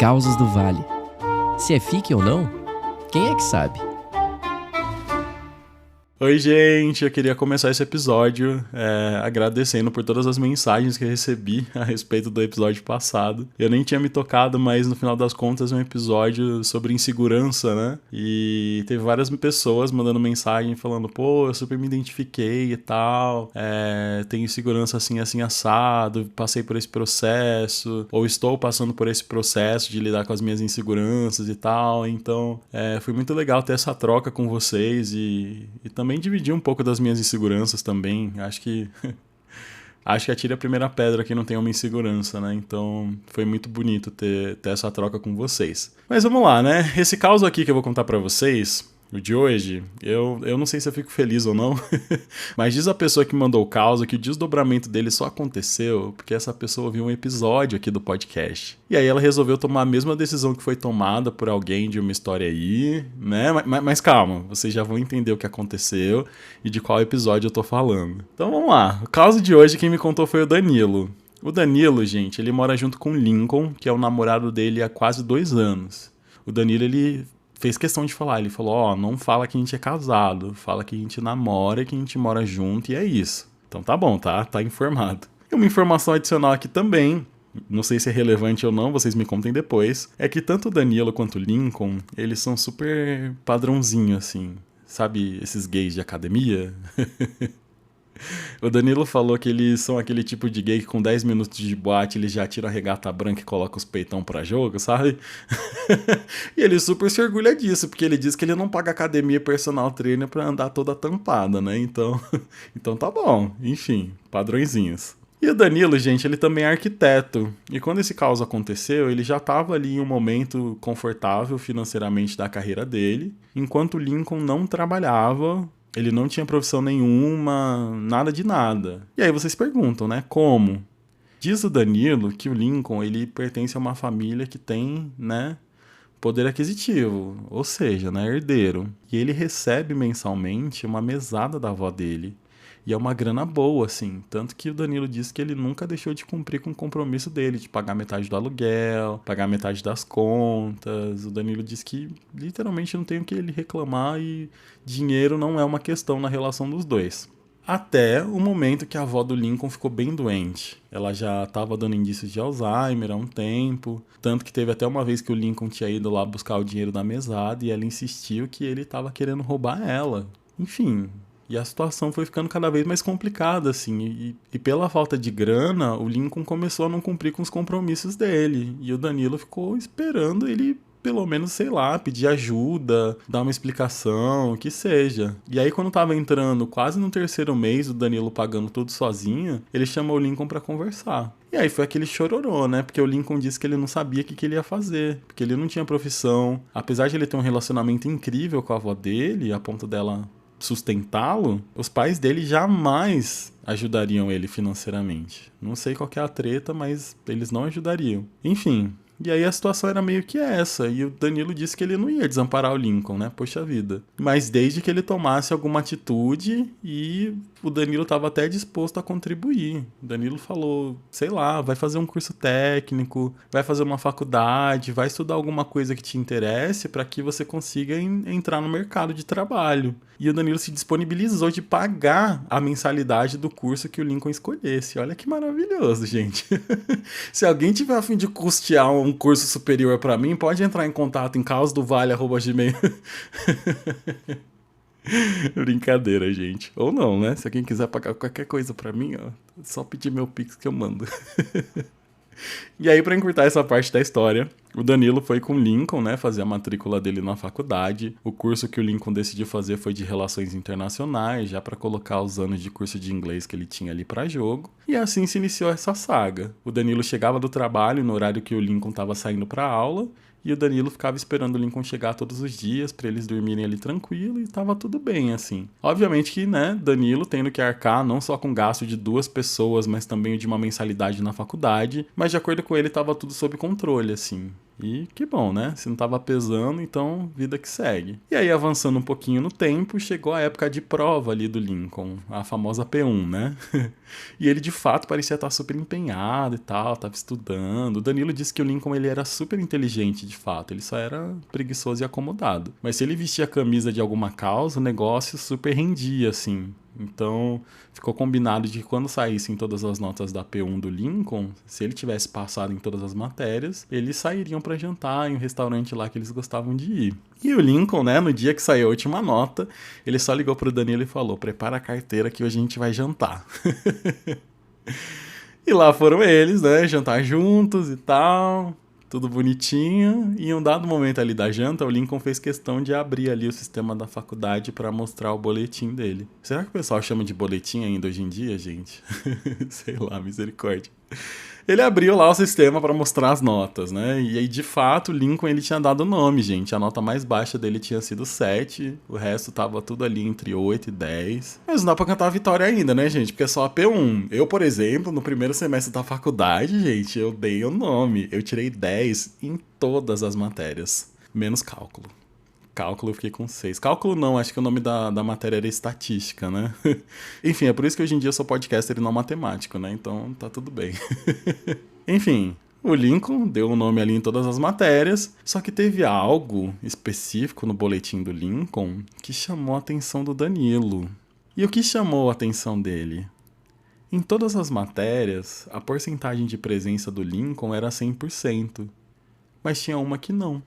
Causos do Vale. Se é fique ou não, quem é que sabe? Oi, gente, eu queria começar esse episódio agradecendo por todas as mensagens que eu recebi a respeito do episódio passado. Eu nem tinha me tocado, mas no final das contas é um episódio sobre insegurança, né? E teve várias pessoas mandando mensagem falando, pô, eu super me identifiquei e tal, tenho insegurança assim, assim, assado, passei por esse processo, ou estou passando por esse processo de lidar com as minhas inseguranças e tal. Então, foi muito legal ter essa troca com vocês e também dividir um pouco das minhas inseguranças também. Acho que atire a primeira pedra que não tem uma insegurança, né? Então foi muito bonito ter essa troca com vocês. Mas vamos lá, né? Esse caso aqui que eu vou contar pra vocês, o de hoje, eu não sei se eu fico feliz ou não, mas diz a pessoa que mandou o caso que o desdobramento dele só aconteceu porque essa pessoa viu um episódio aqui do podcast. E aí ela resolveu tomar a mesma decisão que foi tomada por alguém de uma história aí, né? Mas calma, vocês já vão entender o que aconteceu e de qual episódio eu tô falando. Então vamos lá. O caso de hoje quem me contou foi o Danilo. O Danilo, gente, ele mora junto com o Lincoln, que é o namorado dele há quase 2 anos. O Danilo, ele fez questão de falar, ele falou, não fala que a gente é casado, fala que a gente namora, que a gente mora junto e é isso. Então tá bom, tá informado. E uma informação adicional aqui também, não sei se é relevante ou não, vocês me contem depois, é que tanto o Danilo quanto o Lincoln, eles são super padrãozinho assim, sabe esses gays de academia? O Danilo falou que eles são aquele tipo de gay que com 10 minutos de boate ele já tira a regata branca e coloca os peitão pra jogo, sabe? E ele super se orgulha disso, porque ele diz que ele não paga academia e personal trainer pra andar toda tampada, né? Então tá bom, enfim, padrõezinhos. E o Danilo, gente, ele também é arquiteto. E quando esse caos aconteceu, ele já estava ali em um momento confortável financeiramente da carreira dele, enquanto o Lincoln não trabalhava. Ele não tinha profissão nenhuma, nada de nada. E aí vocês perguntam, né? Como? Diz o Danilo que o Lincoln, ele pertence a uma família que tem, né, poder aquisitivo, ou seja, né, herdeiro. E ele recebe mensalmente uma mesada da avó dele. E é uma grana boa, assim. Tanto que o Danilo disse que ele nunca deixou de cumprir com o compromisso dele, de pagar metade do aluguel, pagar metade das contas. O Danilo disse que literalmente não tem o que ele reclamar e dinheiro não é uma questão na relação dos dois. Até o momento que a avó do Lincoln ficou bem doente. Ela já estava dando indícios de Alzheimer há um tempo. Tanto que teve até uma vez que o Lincoln tinha ido lá buscar o dinheiro da mesada e ela insistiu que ele estava querendo roubar ela. Enfim. E a situação foi ficando cada vez mais complicada, assim. E pela falta de grana, o Lincoln começou a não cumprir com os compromissos dele. E o Danilo ficou esperando ele, pelo menos, sei lá, pedir ajuda, dar uma explicação, o que seja. E aí, quando tava entrando quase no 3º mês, o Danilo pagando tudo sozinho, ele chamou o Lincoln pra conversar. E aí foi aquele chororô, né? Porque o Lincoln disse que ele não sabia o que ele ia fazer, porque ele não tinha profissão. Apesar de ele ter um relacionamento incrível com a avó dele, a ponto dela sustentá-lo, os pais dele jamais ajudariam ele financeiramente. Não sei qual que é a treta, mas eles não ajudariam. Enfim, e aí a situação era meio que essa, e o Danilo disse que ele não ia desamparar o Lincoln, né? Poxa vida. Mas desde que ele tomasse alguma atitude, e o Danilo estava até disposto a contribuir. O Danilo falou, sei lá, vai fazer um curso técnico, vai fazer uma faculdade, vai estudar alguma coisa que te interesse para que você consiga entrar no mercado de trabalho. E o Danilo se disponibilizou de pagar a mensalidade do curso que o Lincoln escolhesse. Olha que maravilhoso, gente. Se alguém tiver a fim de custear um curso superior para mim, pode entrar em contato em caosdovale@gmail. Brincadeira, gente. Ou não, né? Se alguém quiser pagar qualquer coisa pra mim, ó, só pedir meu Pix que eu mando. E aí, pra encurtar essa parte da história, o Danilo foi com o Lincoln, né, fazer a matrícula dele na faculdade. O curso que o Lincoln decidiu fazer foi de Relações Internacionais, já pra colocar os anos de curso de inglês que ele tinha ali pra jogo. E assim se iniciou essa saga. O Danilo chegava do trabalho no horário que o Lincoln tava saindo pra aula, e o Danilo ficava esperando o Lincoln chegar todos os dias pra eles dormirem ali tranquilo e tava tudo bem, assim. Obviamente que, né, Danilo tendo que arcar não só com o gasto de 2 pessoas, mas também de uma mensalidade na faculdade, mas de acordo com ele tava tudo sob controle, assim. E que bom, né? Se não tava pesando, então vida que segue. E aí, avançando um pouquinho no tempo, chegou a época de prova ali do Lincoln, a famosa P1, né? E ele, de fato, parecia estar super empenhado e tal, tava estudando. O Danilo disse que o Lincoln, ele era super inteligente, de fato, ele só era preguiçoso e acomodado. Mas se ele vestia a camisa de alguma causa, o negócio super rendia, assim. Então, ficou combinado de que quando saíssem todas as notas da P1 do Lincoln, se ele tivesse passado em todas as matérias, eles sairiam para jantar em um restaurante lá que eles gostavam de ir. E o Lincoln, né, no dia que saiu a última nota, ele só ligou pro Danilo e falou: prepara a carteira que hoje a gente vai jantar. E lá foram eles, né, jantar juntos e tal, tudo bonitinho. E em um dado momento ali da janta, o Lincoln fez questão de abrir ali o sistema da faculdade para mostrar o boletim dele. Será que o pessoal chama de boletim ainda hoje em dia, gente? Sei lá, misericórdia. Ele abriu lá o sistema para mostrar as notas, né? E aí, de fato, o Lincoln, ele tinha dado nome, gente. A nota mais baixa dele tinha sido 7, o resto tava tudo ali entre 8 e 10. Mas não dá pra cantar a vitória ainda, né, gente? Porque é só a P1. Eu, por exemplo, no primeiro semestre da faculdade, gente, eu dei o nome. Eu tirei 10 em todas as matérias, menos cálculo. Cálculo eu fiquei com 6. Cálculo não, acho que o nome da matéria era estatística, né? Enfim, é por isso que hoje em dia eu sou podcaster e não matemático, né? Então tá tudo bem. Enfim, o Lincoln deu o nome ali em todas as matérias, só que teve algo específico no boletim do Lincoln que chamou a atenção do Danilo. E o que chamou a atenção dele? Em todas as matérias, a porcentagem de presença do Lincoln era 100%, mas tinha uma que não.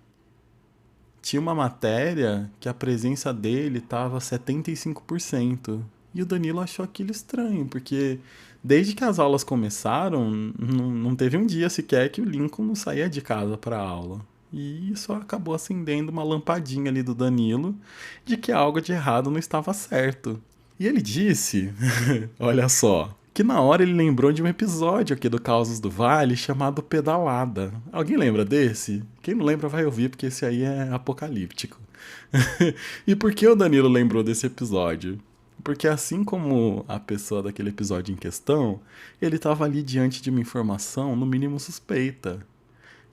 Tinha uma matéria que a presença dele estava 75%. E o Danilo achou aquilo estranho, porque desde que as aulas começaram, não teve um dia sequer que o Lincoln não saía de casa para aula. E isso acabou acendendo uma lampadinha ali do Danilo de que algo de errado não estava certo. E ele disse, olha só, que na hora ele lembrou de um episódio aqui do Causos do Vale chamado Pedalada. Alguém lembra desse? Quem não lembra vai ouvir, porque esse aí é apocalíptico. E por que o Danilo lembrou desse episódio? Porque assim como a pessoa daquele episódio em questão, ele estava ali diante de uma informação no mínimo suspeita.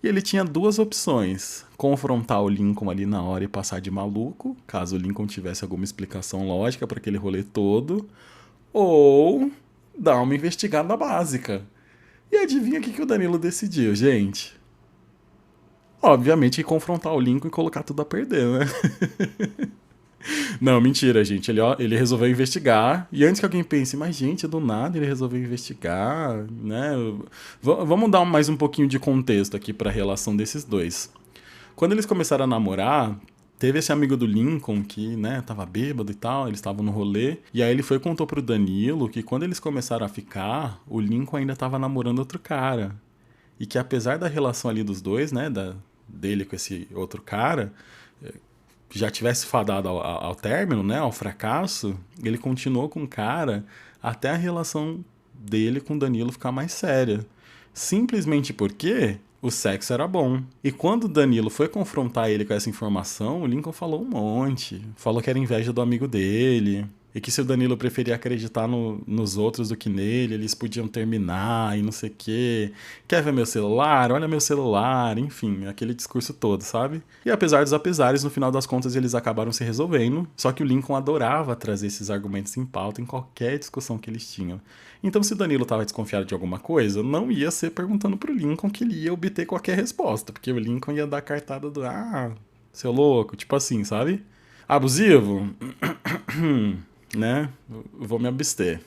E ele tinha duas opções: confrontar o Lincoln ali na hora e passar de maluco, caso o Lincoln tivesse alguma explicação lógica para aquele rolê todo, ou dar uma investigada básica. E adivinha o que o Danilo decidiu, gente? Obviamente confrontar o Lincoln e colocar tudo a perder, né? Não, mentira, gente. Ele resolveu investigar. E antes que alguém pense, mas gente, do nada ele resolveu investigar, né? Vamos dar mais um pouquinho de contexto aqui para a relação desses dois. Quando eles começaram a namorar, teve esse amigo do Lincoln que, né, tava bêbado e tal, eles estavam no rolê. E aí ele foi e contou pro Danilo que quando eles começaram a ficar, o Lincoln ainda tava namorando outro cara. E que apesar da relação ali dos dois, né, dele com esse outro cara, já tivesse fadado ao término, né, ao fracasso, ele continuou com o cara até a relação dele com o Danilo ficar mais séria. Simplesmente porque o sexo era bom. E quando o Danilo foi confrontar ele com essa informação, o Lincoln falou um monte. Falou que era inveja do amigo dele. E que se o Danilo preferia acreditar nos outros do que nele, eles podiam terminar e não sei o quê. Quer ver meu celular? Olha meu celular. Enfim, aquele discurso todo, sabe? E apesar dos apesares, no final das contas eles acabaram se resolvendo. Só que o Lincoln adorava trazer esses argumentos em pauta em qualquer discussão que eles tinham. Então se o Danilo estava desconfiado de alguma coisa, não ia ser perguntando pro Lincoln que ele ia obter qualquer resposta. Porque o Lincoln ia dar a cartada do seu louco, tipo assim, sabe? Abusivo? Né? Vou me abster.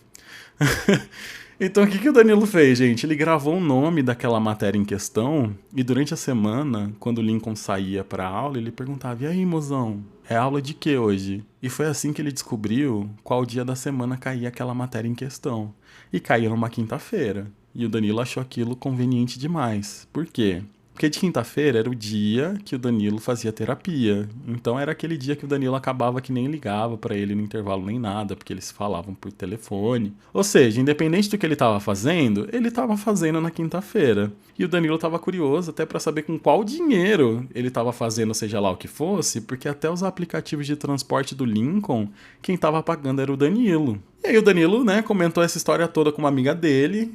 Então o que o Danilo fez, gente? Ele gravou o nome daquela matéria em questão e durante a semana, quando o Lincoln saía pra aula, ele perguntava: e aí, mozão, é aula de que hoje? E foi assim que ele descobriu qual dia da semana caía aquela matéria em questão. E caía numa quinta-feira. E o Danilo achou aquilo conveniente demais. Por quê? Porque de quinta-feira era o dia que o Danilo fazia terapia. Então era aquele dia que o Danilo acabava que nem ligava pra ele no intervalo nem nada, porque eles falavam por telefone. Ou seja, independente do que ele estava fazendo na quinta-feira. E o Danilo estava curioso até pra saber com qual dinheiro ele estava fazendo, seja lá o que fosse, porque até os aplicativos de transporte do Lincoln, quem estava pagando era o Danilo. E aí o Danilo, né, comentou essa história toda com uma amiga dele,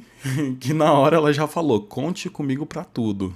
que na hora ela já falou: conte comigo pra tudo.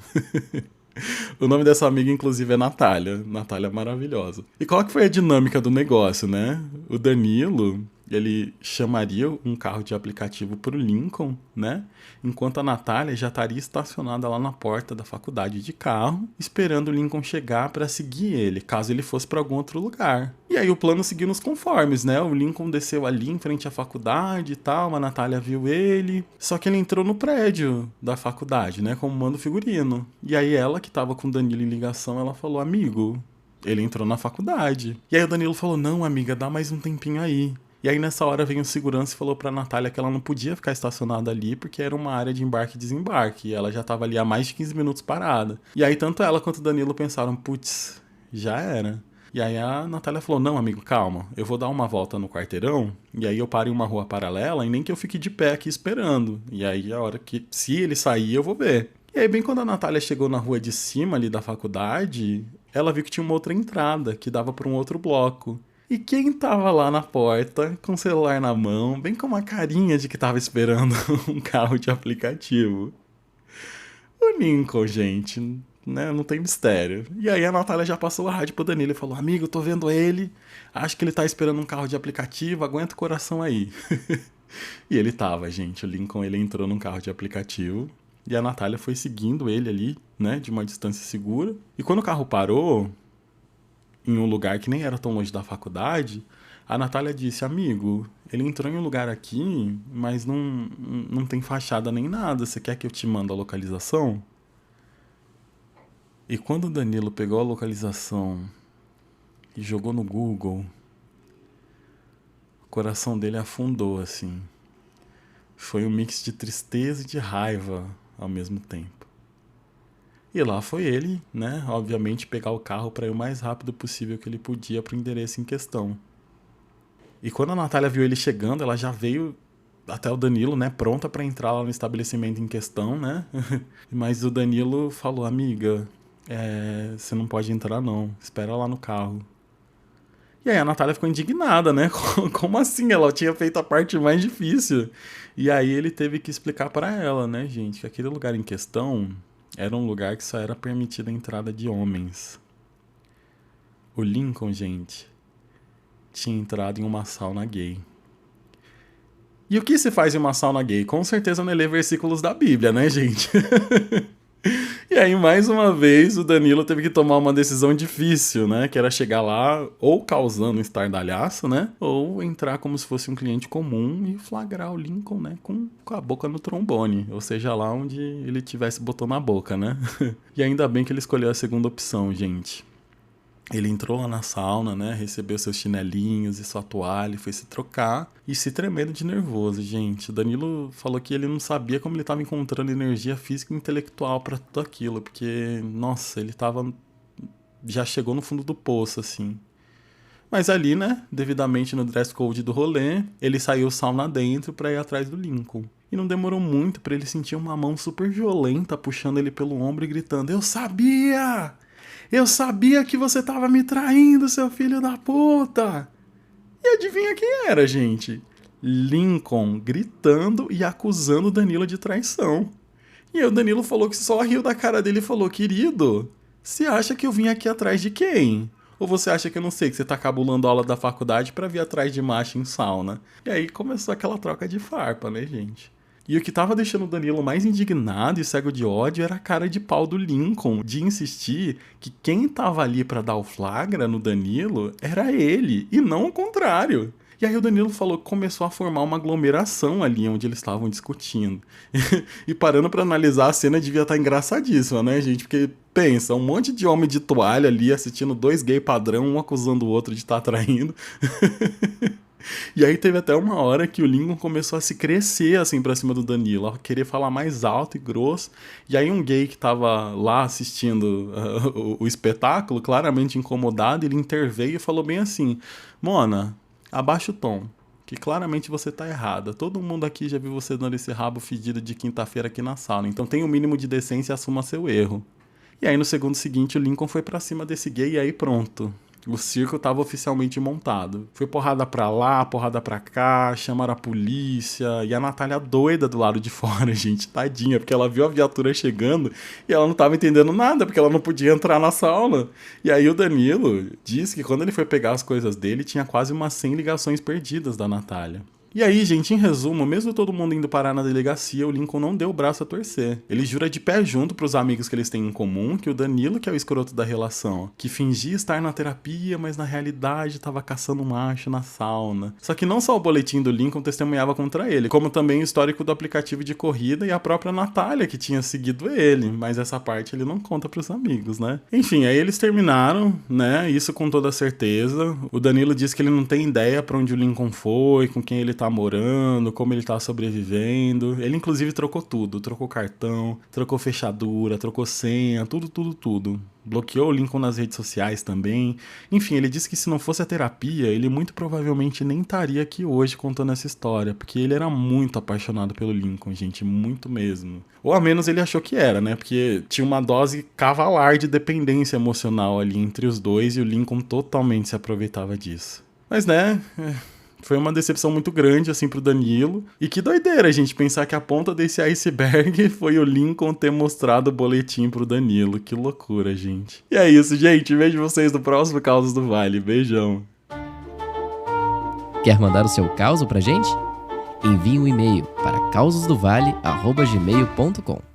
O nome dessa amiga, inclusive, é Natália. Natália maravilhosa. E qual que foi a dinâmica do negócio, né? O Danilo, ele chamaria um carro de aplicativo pro Lincoln, né? Enquanto a Natália já estaria estacionada lá na porta da faculdade de carro, esperando o Lincoln chegar para seguir ele, caso ele fosse para algum outro lugar. E aí o plano seguiu nos conformes, né? O Lincoln desceu ali em frente à faculdade e tal, a Natália viu ele, só que ele entrou no prédio da faculdade, né? Como manda o figurino. E aí ela, que tava com o Danilo em ligação, ela falou, amigo, ele entrou na faculdade. E aí o Danilo falou, não, amiga, dá mais um tempinho aí. E aí nessa hora veio o segurança e falou pra Natália que ela não podia ficar estacionada ali porque era uma área de embarque e desembarque. E ela já tava ali há mais de 15 minutos parada. E aí tanto ela quanto o Danilo pensaram, putz, já era. E aí a Natália falou, não, amigo, calma, eu vou dar uma volta no quarteirão, e aí eu paro em uma rua paralela e nem que eu fique de pé aqui esperando. E aí a hora que, se ele sair, eu vou ver. E aí bem quando a Natália chegou na rua de cima ali da faculdade, ela viu que tinha uma outra entrada, que dava pra um outro bloco. E quem tava lá na porta, com o celular na mão, bem com uma carinha de que tava esperando um carro de aplicativo? O Lincoln, gente, né? Não tem mistério. E aí a Natália já passou a rádio pro Danilo e falou, amigo, tô vendo ele, acho que ele tá esperando um carro de aplicativo, aguenta o coração aí. E ele tava, gente, o Lincoln, ele entrou num carro de aplicativo, e a Natália foi seguindo ele ali, né, de uma distância segura. E quando o carro parou, em um lugar que nem era tão longe da faculdade, a Natália disse, amigo, ele entrou em um lugar aqui, mas não tem fachada nem nada, você quer que eu te mande a localização? E quando o Danilo pegou a localização e jogou no Google, o coração dele afundou, assim. Foi um mix de tristeza e de raiva ao mesmo tempo. E lá foi ele, né, obviamente, pegar o carro para ir o mais rápido possível que ele podia para o endereço em questão. E quando a Natália viu ele chegando, ela já veio até o Danilo, né, pronta para entrar lá no estabelecimento em questão, né? Mas o Danilo falou, amiga, você não pode entrar não, espera lá no carro. E aí a Natália ficou indignada, né? Como assim? Ela tinha feito a parte mais difícil. E aí ele teve que explicar para ela, né, gente, que aquele lugar em questão era um lugar que só era permitida a entrada de homens. O Lincoln, gente, tinha entrado em uma sauna gay. E o que se faz em uma sauna gay? Com certeza não é ler versículos da Bíblia, né, gente? E aí, mais uma vez, o Danilo teve que tomar uma decisão difícil, né? Que era chegar lá ou causando um estardalhaço, né? Ou entrar como se fosse um cliente comum e flagrar o Lincoln, né? Com a boca no trombone. Ou seja, lá onde ele tivesse botão na boca, né? E ainda bem que ele escolheu a segunda opção, gente. Ele entrou lá na sauna, né? Recebeu seus chinelinhos e sua toalha, foi se trocar e se tremendo de nervoso, gente. O Danilo falou que ele não sabia como ele estava encontrando energia física e intelectual para tudo aquilo, porque, nossa, ele já chegou no fundo do poço, assim. Mas ali, né, devidamente no dress code do rolê, ele saiu sauna dentro para ir atrás do Lincoln. E não demorou muito para ele sentir uma mão super violenta puxando ele pelo ombro e gritando: "Eu sabia! Eu sabia que você tava me traindo, seu filho da puta!" E adivinha quem era, gente? Lincoln gritando e acusando o Danilo de traição. E aí o Danilo falou que só riu da cara dele e falou: "Querido, você acha que eu vim aqui atrás de quem? Ou você acha que eu não sei que você tá cabulando a aula da faculdade pra vir atrás de macho em sauna?" E aí começou aquela troca de farpa, né, gente? E o que tava deixando o Danilo mais indignado e cego de ódio era a cara de pau do Lincoln, de insistir que quem tava ali pra dar o flagra no Danilo era ele, e não o contrário. E aí o Danilo falou que começou a formar uma aglomeração ali onde eles estavam discutindo. E parando pra analisar, a cena devia estar engraçadíssima, né, gente? Porque pensa, um monte de homem de toalha ali assistindo dois gay padrão, um acusando o outro de estar traindo. E aí teve até uma hora que o Lincoln começou a se crescer assim pra cima do Danilo, a querer falar mais alto e grosso. E aí um gay que tava lá assistindo o espetáculo, claramente incomodado, ele interveio e falou bem assim: "Mona, abaixa o tom, que claramente você tá errada. Todo mundo aqui já viu você dando esse rabo fedido de quinta-feira aqui na sauna, então tenha o mínimo de decência e assuma seu erro." E aí no segundo seguinte o Lincoln foi pra cima desse gay e aí pronto. O circo tava oficialmente montado. Foi porrada pra lá, porrada pra cá, chamaram a polícia, e a Natália doida do lado de fora, gente, tadinha, porque ela viu a viatura chegando e ela não tava entendendo nada, porque ela não podia entrar na sala. E aí o Danilo disse que quando ele foi pegar as coisas dele, tinha quase umas 100 ligações perdidas da Natália. E aí, gente, em resumo, mesmo todo mundo indo parar na delegacia, o Lincoln não deu o braço a torcer. Ele jura de pé junto pros amigos que eles têm em comum que o Danilo que é o escroto da relação, que fingia estar na terapia, mas na realidade tava caçando macho na sauna. Só que não só o boletim do Lincoln testemunhava contra ele, como também o histórico do aplicativo de corrida e a própria Natália que tinha seguido ele, mas essa parte ele não conta pros amigos, né? Enfim, aí eles terminaram, né? Isso com toda certeza. O Danilo disse que ele não tem ideia pra onde o Lincoln foi, com quem ele tá morando, como ele tá sobrevivendo. Ele inclusive trocou tudo, trocou cartão, trocou fechadura, trocou senha, tudo. Bloqueou o Lincoln nas redes sociais também. Enfim, ele disse que se não fosse a terapia, ele muito provavelmente nem estaria aqui hoje contando essa história, porque ele era muito apaixonado pelo Lincoln, gente, muito mesmo. Ou ao menos ele achou que era, né? Porque tinha uma dose cavalar de dependência emocional ali entre os dois e o Lincoln totalmente se aproveitava disso. Mas, né... Foi uma decepção muito grande, assim, pro Danilo. E que doideira, gente, pensar que a ponta desse iceberg foi o Lincoln ter mostrado o boletim pro Danilo. Que loucura, gente. E é isso, gente. Vejo vocês no próximo Causos do Vale. Beijão. Quer mandar o seu caos pra gente? Envie um e-mail para causosdovale@gmail.com.